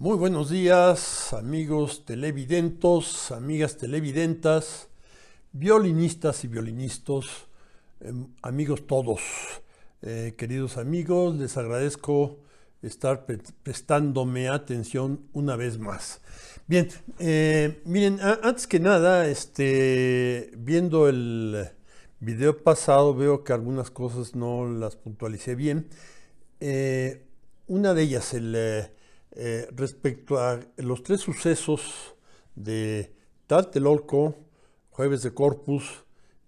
Muy buenos días, amigos televidentos, amigas televidentas, violinistas y violinistas, amigos todos. Queridos amigos, les agradezco estar prestándome atención una vez más. Bien, miren, antes que nada, viendo el video pasado, veo que algunas cosas no las puntualicé bien. Una de ellas, respecto a los tres sucesos de Tlatelolco, Jueves de Corpus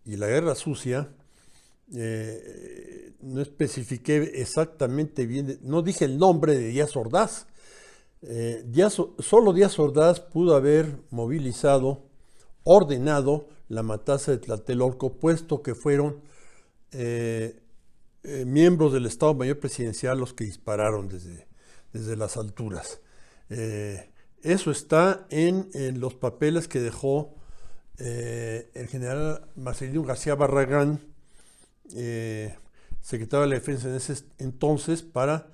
y la Guerra Sucia, no especifiqué exactamente bien, no dije el nombre de Díaz Ordaz. Solo Díaz Ordaz pudo haber movilizado, ordenado la matanza de Tlatelolco, puesto que fueron miembros del Estado Mayor Presidencial los que dispararon desde las alturas. Eso está en los papeles que dejó el general Marcelino García Barragán, secretario de la Defensa en ese entonces, para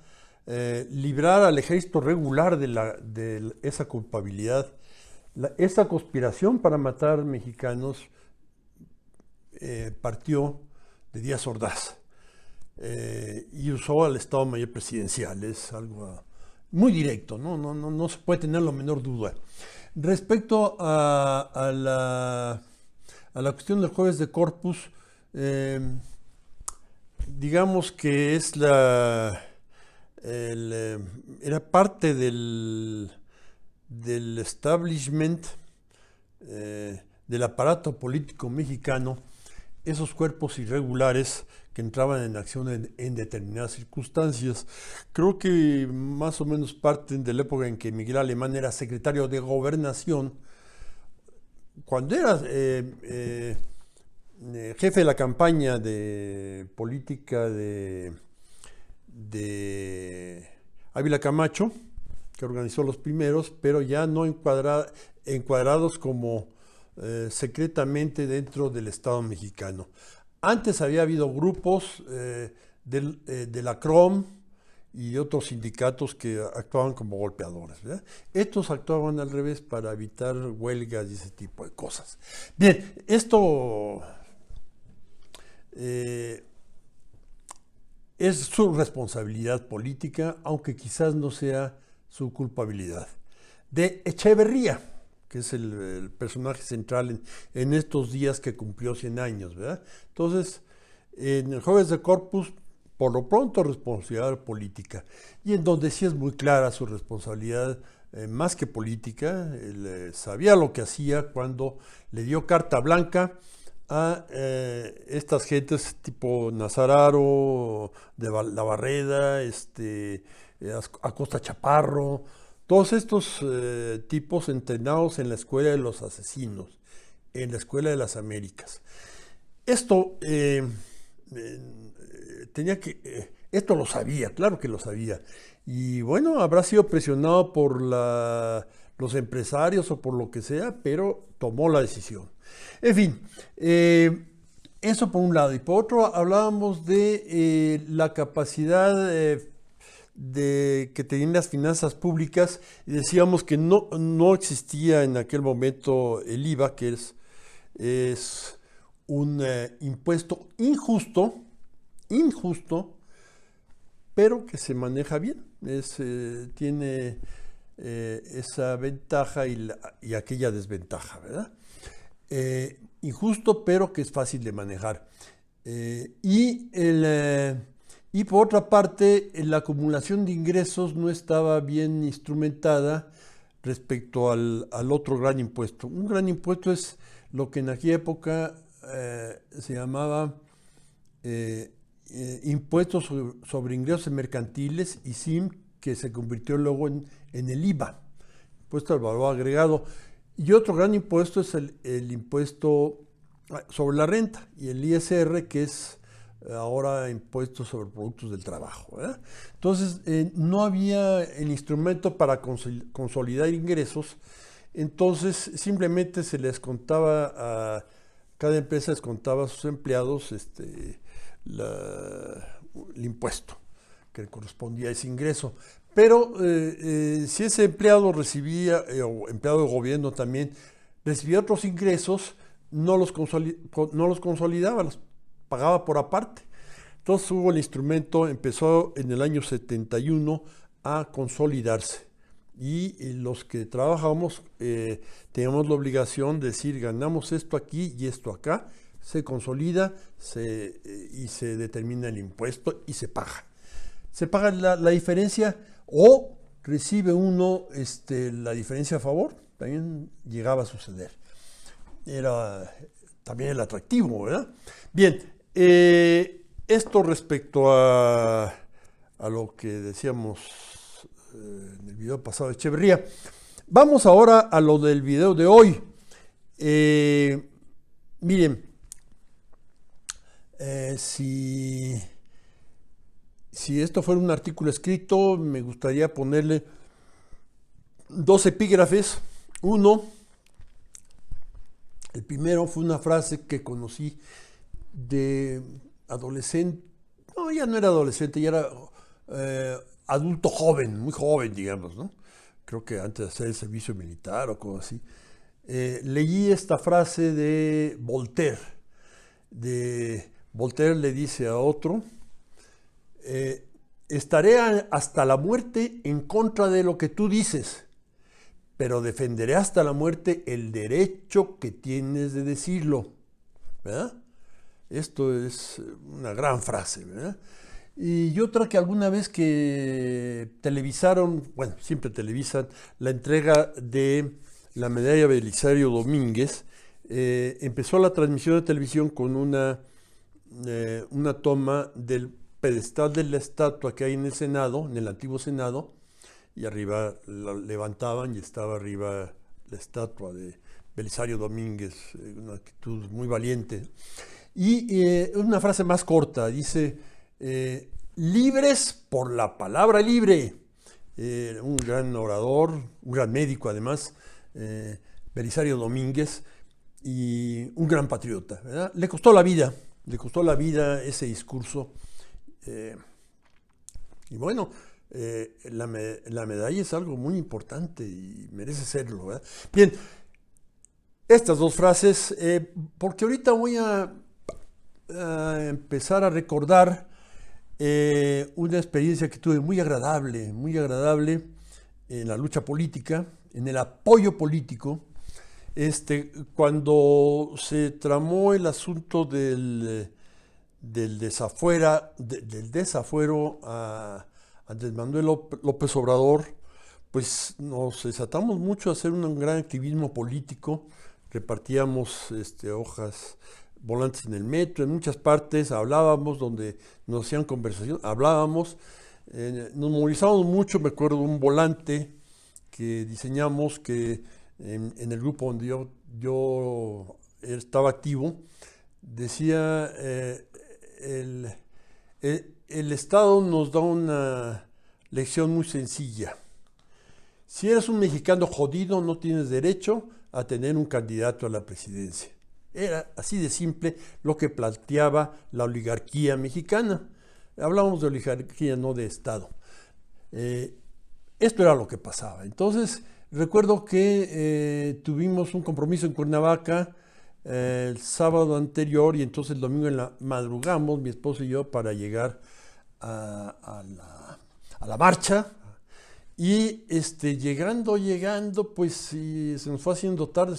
librar al ejército regular de esa culpabilidad. Esa conspiración para matar mexicanos partió de Díaz Ordaz. Y usó al Estado Mayor Presidencial. Es algo muy directo, no se puede tener la menor duda. Respecto a la cuestión del Jueves de Corpus, digamos que era parte del establishment, del aparato político mexicano, esos cuerpos irregulares que entraban en acción en determinadas circunstancias. Creo que más o menos parten de la época en que Miguel Alemán era secretario de Gobernación, cuando era jefe de la campaña de política de Ávila Camacho, que organizó los primeros, pero ya no encuadrados como secretamente dentro del Estado mexicano. Antes había habido grupos de la CROM y de otros sindicatos que actuaban como golpeadores, ¿verdad? Estos actuaban al revés para evitar huelgas y ese tipo de cosas. Bien, esto es su responsabilidad política, aunque quizás no sea su culpabilidad. De Echeverría, que es el personaje central en estos días que cumplió 100 años, ¿verdad? Entonces, en el Jueves de Corpus, por lo pronto, responsabilidad política. Y en donde sí es muy clara su responsabilidad, más que política, él sabía lo que hacía cuando le dio carta blanca a estas gentes tipo Nazararo, de la Barreda, Acosta Chaparro, todos estos tipos entrenados en la Escuela de los Asesinos, en la Escuela de las Américas. Esto esto lo sabía, claro que lo sabía. Y bueno, habrá sido presionado por los empresarios o por lo que sea, pero tomó la decisión. En fin, eso por un lado. Y por otro, hablábamos de la capacidad que tenían las finanzas públicas, y decíamos que no existía en aquel momento el IVA, que es un impuesto injusto, pero que se maneja bien. Tiene esa ventaja y aquella desventaja, ¿verdad? Injusto, pero que es fácil de manejar. Y por otra parte, la acumulación de ingresos no estaba bien instrumentada respecto al otro gran impuesto. Un gran impuesto es lo que en aquella época se llamaba impuestos sobre ingresos mercantiles, ISIM, que se convirtió luego en el IVA, impuesto al valor agregado. Y otro gran impuesto es el impuesto sobre la renta, y el ISR, que es ahora impuesto sobre productos del trabajo, ¿verdad? Entonces, no había el instrumento para consolidar ingresos, entonces simplemente se les contaba cada empresa les contaba a sus empleados el impuesto que le correspondía ese ingreso. Pero si ese empleado recibía, o empleado de gobierno también, recibía otros ingresos, no los consolidaba, los pagaba por aparte. Entonces hubo el instrumento, empezó en el año 71 a consolidarse. Y los que trabajábamos teníamos la obligación de decir, ganamos esto aquí y esto acá, se consolida y se determina el impuesto y se paga. Se paga la diferencia o recibe uno la diferencia a favor, también llegaba a suceder. Era también el atractivo, ¿verdad? Bien, esto respecto a lo que decíamos en el video pasado de Echeverría. Vamos ahora a lo del video de hoy. Miren, si esto fuera un artículo escrito, me gustaría ponerle 2 epígrafes. Uno, el primero fue una frase que conocí de adolescente, no, ya no era adolescente, ya era adulto joven, muy joven, digamos, ¿no? Creo que antes de hacer el servicio militar o cosas así. Leí esta frase de Voltaire. Voltaire le dice a otro, estaré hasta la muerte en contra de lo que tú dices, pero defenderé hasta la muerte el derecho que tienes de decirlo, ¿verdad? Esto es una gran frase, ¿verdad? Y otra que alguna vez que televisaron, bueno, siempre televisan, la entrega de la medalla Belisario Domínguez, empezó la transmisión de televisión con una toma del pedestal de la estatua que hay en el Senado, en el antiguo Senado, y arriba la levantaban y estaba arriba la estatua de Belisario Domínguez, una actitud muy valiente. Y una frase más corta, dice, libres por la palabra libre. Un gran orador, un gran médico además, Belisario Domínguez, y un gran patriota, ¿verdad? Le costó la vida ese discurso. Y bueno, la medalla es algo muy importante y merece serlo, ¿verdad? Bien, estas 2 frases, porque ahorita voy a empezar a recordar una experiencia que tuve muy agradable en la lucha política, en el apoyo político, cuando se tramó el asunto del desafuero a Andrés Manuel López Obrador, pues nos desatamos mucho a hacer un gran activismo político, repartíamos hojas, volantes en el metro, en muchas partes, hablábamos, donde nos hacían conversación, hablábamos, nos movilizábamos mucho. Me acuerdo de un volante que diseñamos que en el grupo donde yo estaba activo, decía, el Estado nos da una lección muy sencilla. Si eres un mexicano jodido, no tienes derecho a tener un candidato a la presidencia. Era así de simple lo que planteaba la oligarquía mexicana. Hablábamos de oligarquía, no de Estado. Esto era lo que pasaba. Entonces, recuerdo que tuvimos un compromiso en Cuernavaca el sábado anterior, y entonces el domingo madrugamos, mi esposo y yo, para llegar a la marcha. Y llegando, pues se nos fue haciendo tarde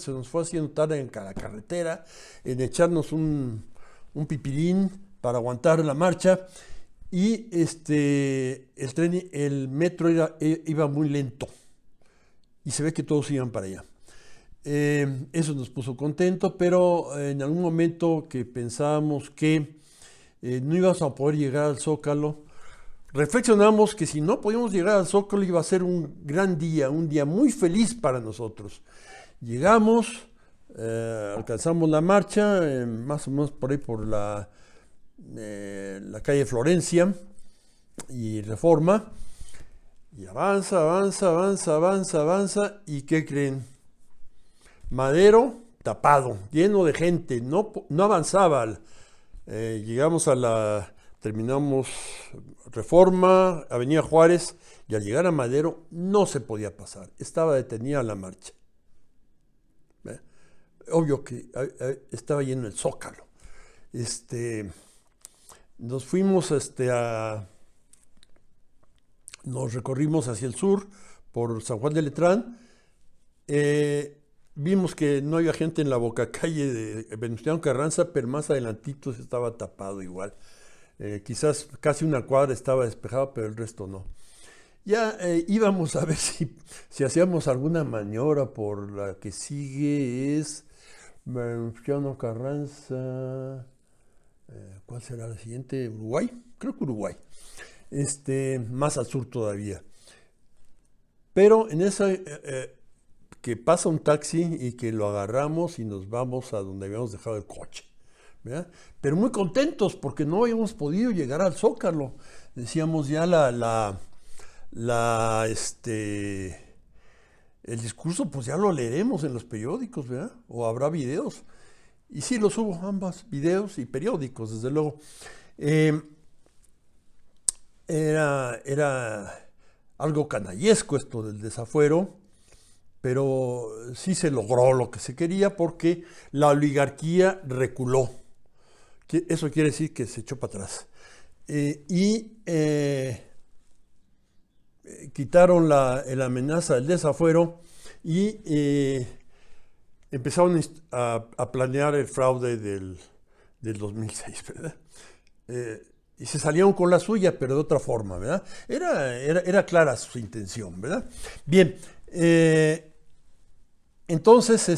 en la carretera, en echarnos un pipilín para aguantar la marcha. Y el metro iba muy lento, y se ve que todos iban para allá. Eso nos puso contento, pero en algún momento que pensábamos que no íbamos a poder llegar al Zócalo, reflexionamos que si no podíamos llegar al Zócalo iba a ser un gran día, un día muy feliz para nosotros. Llegamos, alcanzamos la marcha, más o menos por ahí por la calle Florencia y Reforma, y avanza, ¿y qué creen? Madero tapado, lleno de gente, no avanzaba. Llegamos a la terminamos Reforma, Avenida Juárez, y al llegar a Madero no se podía pasar, estaba detenida la marcha. Obvio que estaba lleno el Zócalo. Nos fuimos nos recorrimos hacia el sur por San Juan de Letrán. Vimos que no había gente en la bocacalle de Venustiano Carranza, pero más adelantito estaba tapado igual. Quizás casi una cuadra estaba despejada, pero el resto no. Ya íbamos a ver si hacíamos alguna maniobra por la que sigue, es Venustiano Carranza. ¿Cuál será la siguiente? ¿Uruguay? Creo que Uruguay. Más al sur todavía. Pero en esa que pasa un taxi y que lo agarramos y nos vamos a donde habíamos dejado el coche, ¿verdad? Pero muy contentos porque no habíamos podido llegar al Zócalo. Decíamos ya el discurso, pues ya lo leeremos en los periódicos, ¿verdad? O habrá videos. Y sí, los hubo, ambos, videos y periódicos, desde luego. Era algo canallesco esto del desafuero, pero sí se logró lo que se quería porque la oligarquía reculó. Eso quiere decir que se echó para atrás. Quitaron la amenaza del desafuero y empezaron a planear el fraude del 2006, ¿verdad? Y se salieron con la suya, pero de otra forma, ¿verdad? Era clara su intención, ¿verdad? Bien, entonces,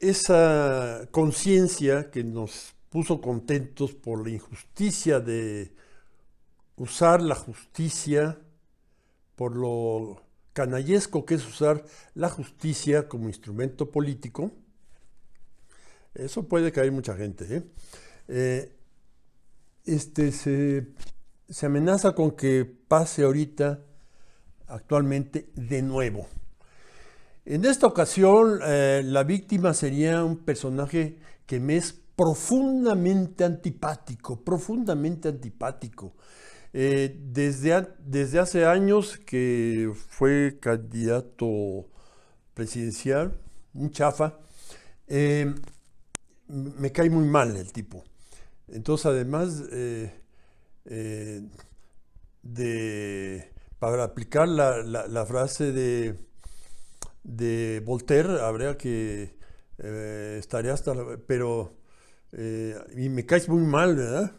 esa conciencia que nos puso contentos por la injusticia de usar la justicia, por lo canallesco que es usar la justicia como instrumento político, eso puede caer mucha gente, se amenaza con que pase ahorita, actualmente, de nuevo. En esta ocasión, la víctima sería un personaje que me es profundamente antipático, desde hace años que fue candidato presidencial, un chafa, me cae muy mal el tipo. Entonces, además para aplicar la frase de Voltaire, habría que estaría pero y me caes muy mal, ¿verdad?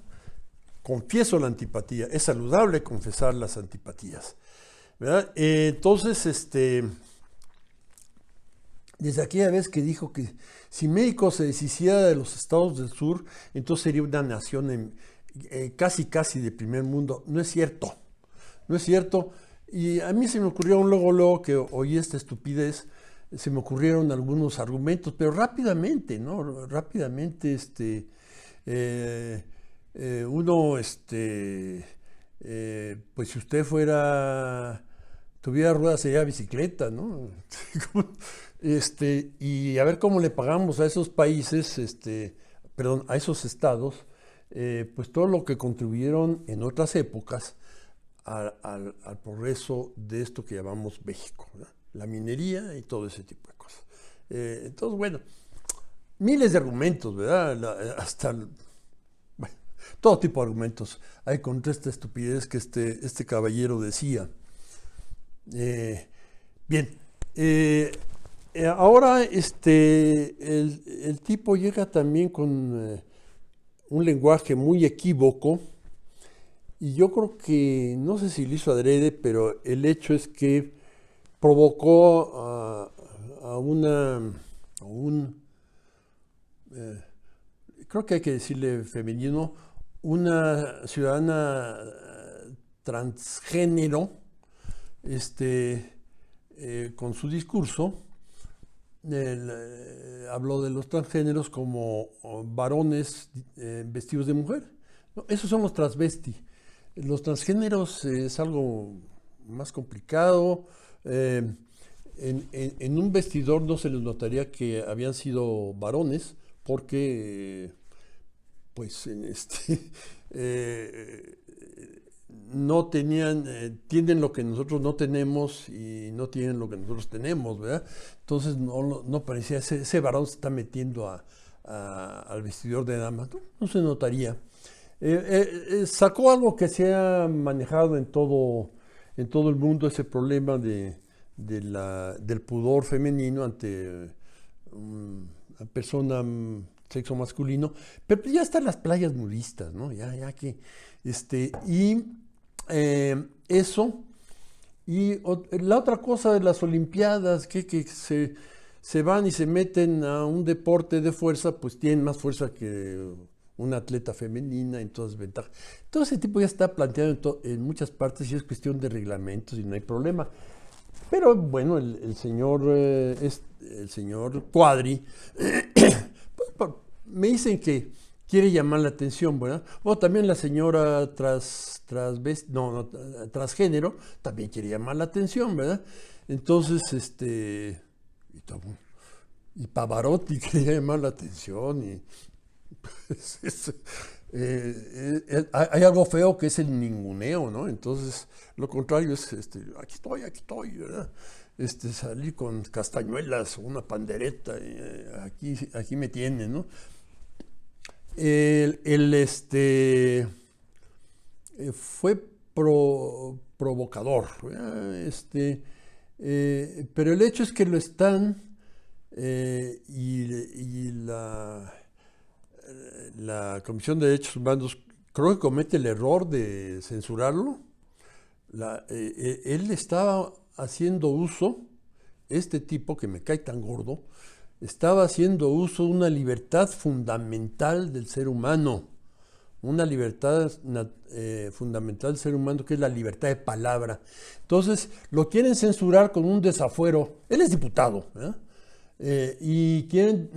Confieso la antipatía. Es saludable confesar las antipatías, ¿verdad? Entonces, desde aquella vez que dijo que si México se deshiciera de los estados del sur, entonces sería una nación casi de primer mundo. No es cierto, no es cierto. Y a mí se me ocurrió luego que oí esta estupidez, se me ocurrieron algunos argumentos, pero rápidamente, ¿no? Rápidamente, uno, pues si usted tuviera ruedas sería bicicleta, ¿no? Y a ver cómo le pagamos a esos países, perdón, a esos estados, pues todo lo que contribuyeron en otras épocas al progreso de esto que llamamos México, ¿verdad? La minería y todo ese tipo de cosas. Entonces, bueno, miles de argumentos, ¿verdad? Bueno, todo tipo de argumentos hay contra esta estupidez que este caballero decía. Bien, ahora el tipo llega también con un lenguaje muy equívoco, y yo creo que, no sé si lo hizo adrede, pero el hecho es que provocó creo que hay que decirle femenino, una ciudadana transgénero, con su discurso, habló de los transgéneros como varones vestidos de mujer. No, esos son los transvesti. Los transgéneros es algo más complicado. en un vestidor no se les notaría que habían sido varones, porque pues eh, no tenían, tienen lo que nosotros no tenemos y no tienen lo que nosotros tenemos, ¿verdad? Entonces no parecía, ese varón se está metiendo al vestidor de damas, no se notaría. Sacó algo que se ha manejado en todo el mundo, ese problema del pudor femenino ante una persona sexo masculino, pero ya están las playas nudistas, ¿no? Ya que, eso, y la otra cosa de las Olimpiadas, que se van y se meten a un deporte de fuerza, pues tienen más fuerza que una atleta femenina, entonces ventaja. Todo ese tipo ya está planteado en muchas partes y es cuestión de reglamentos y no hay problema. Pero bueno, el señor Cuadri, me dicen que quiere llamar la atención, ¿verdad? O también la señora transgénero también quiere llamar la atención, ¿verdad? Entonces, y Pavarotti quería llamar la atención y hay algo feo que es el ninguneo, ¿no? Entonces, lo contrario es, aquí estoy, ¿verdad? Salir con castañuelas o una pandereta, aquí me tienen, ¿no? Fue provocador, pero el hecho es que lo están, y la Comisión de Derechos Humanos creo que comete el error de censurarlo. Él estaba haciendo uso, este tipo que me cae tan gordo, estaba haciendo uso de una libertad fundamental del ser humano, una libertad fundamental del ser humano que es la libertad de palabra. Entonces lo quieren censurar con un desafuero. Él es diputado, y quieren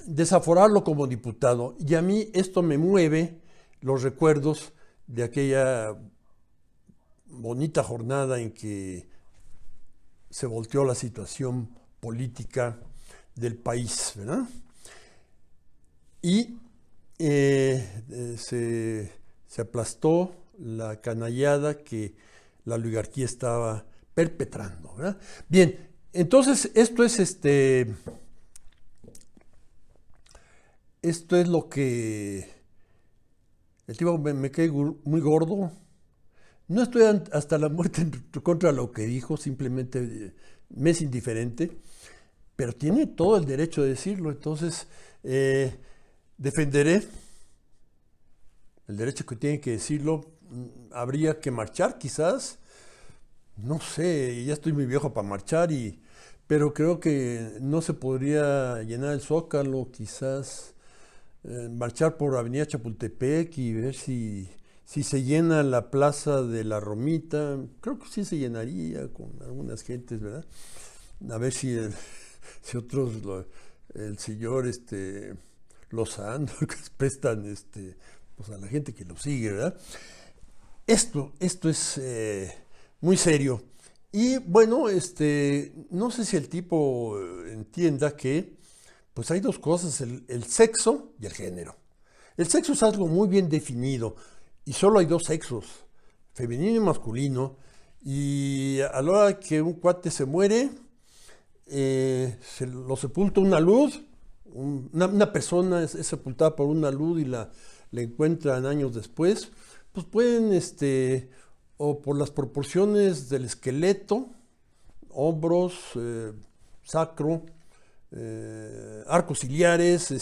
desaforarlo como diputado. Y a mí esto me mueve los recuerdos de aquella bonita jornada en que se volteó la situación política del país, ¿verdad? Y se aplastó la canallada que la oligarquía estaba perpetrando, ¿verdad? Bien, entonces esto es lo que el tipo me cae muy gordo. No estoy hasta la muerte en contra de lo que dijo, simplemente me es indiferente, pero tiene todo el derecho de decirlo. Entonces defenderé el derecho que tiene que decirlo. Habría que marchar quizás, no sé, ya estoy muy viejo para marchar, pero creo que no se podría llenar el Zócalo, quizás marchar por Avenida Chapultepec y ver si se llena la Plaza de la Romita. Creo que sí se llenaría con algunas gentes, ¿verdad? A ver si otros, el señor Lozano, que prestan pues a la gente que lo sigue, ¿verdad? Esto es muy serio. Y bueno, no sé si el tipo entienda que pues hay dos cosas, el sexo y el género. El sexo es algo muy bien definido y solo hay dos sexos, femenino y masculino. Y a la hora que un cuate se muere, se lo sepulta una luz, una persona es sepultada por una luz y la encuentran años después, pues pueden, o por las proporciones del esqueleto, hombros, sacro, arcos ciliares,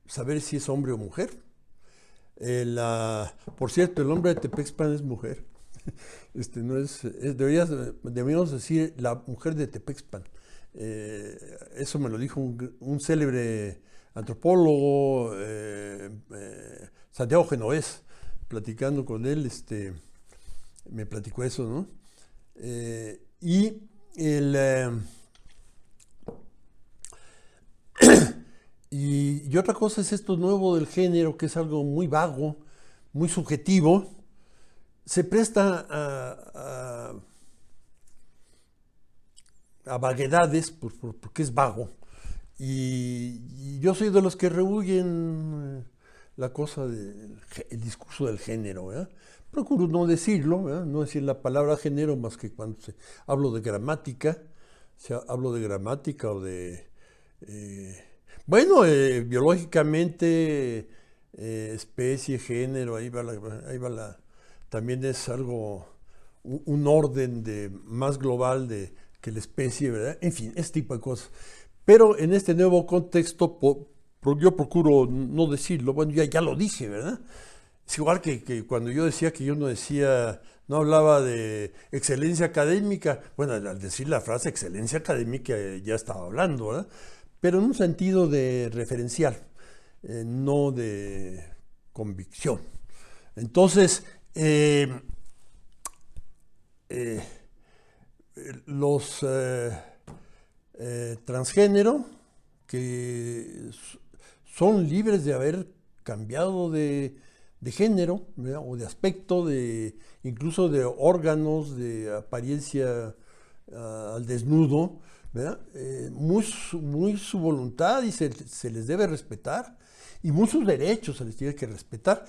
saber si es hombre o mujer. Por cierto, el hombre de Tepexpan es mujer. No deberíamos decir la mujer de Tepexpan. Eso me lo dijo un célebre antropólogo, Santiago Genovés, platicando con él, me platicó eso, ¿no? Y otra cosa es esto nuevo del género, que es algo muy vago, muy subjetivo. Se presta a vaguedades, porque es vago. Y yo soy de los que rehuyen la cosa del discurso del género, ¿verdad? Procuro no decirlo, ¿verdad? No decir la palabra género más que cuando hablo de gramática, hablo de gramática o de... biológicamente, especie, género, ahí va la... También es algo, un orden más global que la especie, ¿verdad? En fin, ese tipo de cosas. Pero en este nuevo contexto yo procuro no decirlo, bueno, ya lo dije, ¿verdad? Es igual que cuando yo decía que yo no hablaba de excelencia académica, bueno, al decir la frase excelencia académica ya estaba hablando, ¿verdad? Pero en un sentido de referencial, no de convicción. Entonces, los transgénero que son libres de haber cambiado de género, ¿verdad? O de aspecto, incluso de órganos, de apariencia al desnudo, ¿verdad? Muy su voluntad y se les debe respetar, y muy sus derechos se les tiene que respetar.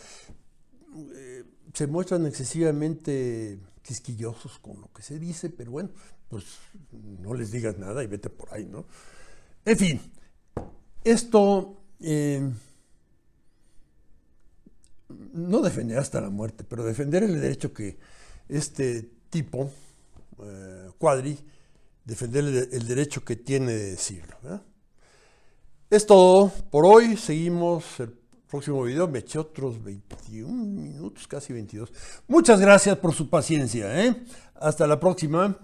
Se muestran excesivamente quisquillosos con lo que se dice, pero bueno, pues no les digas nada y vete por ahí, ¿no? En fin, esto no defender hasta la muerte, pero defender el derecho que este tipo, Cuadri, defender el derecho que tiene de decirlo, ¿verdad? Es todo por hoy. Seguimos el próximo video. Me eché otros 21 minutos, casi 22. Muchas gracias por su paciencia, ¿eh? Hasta la próxima.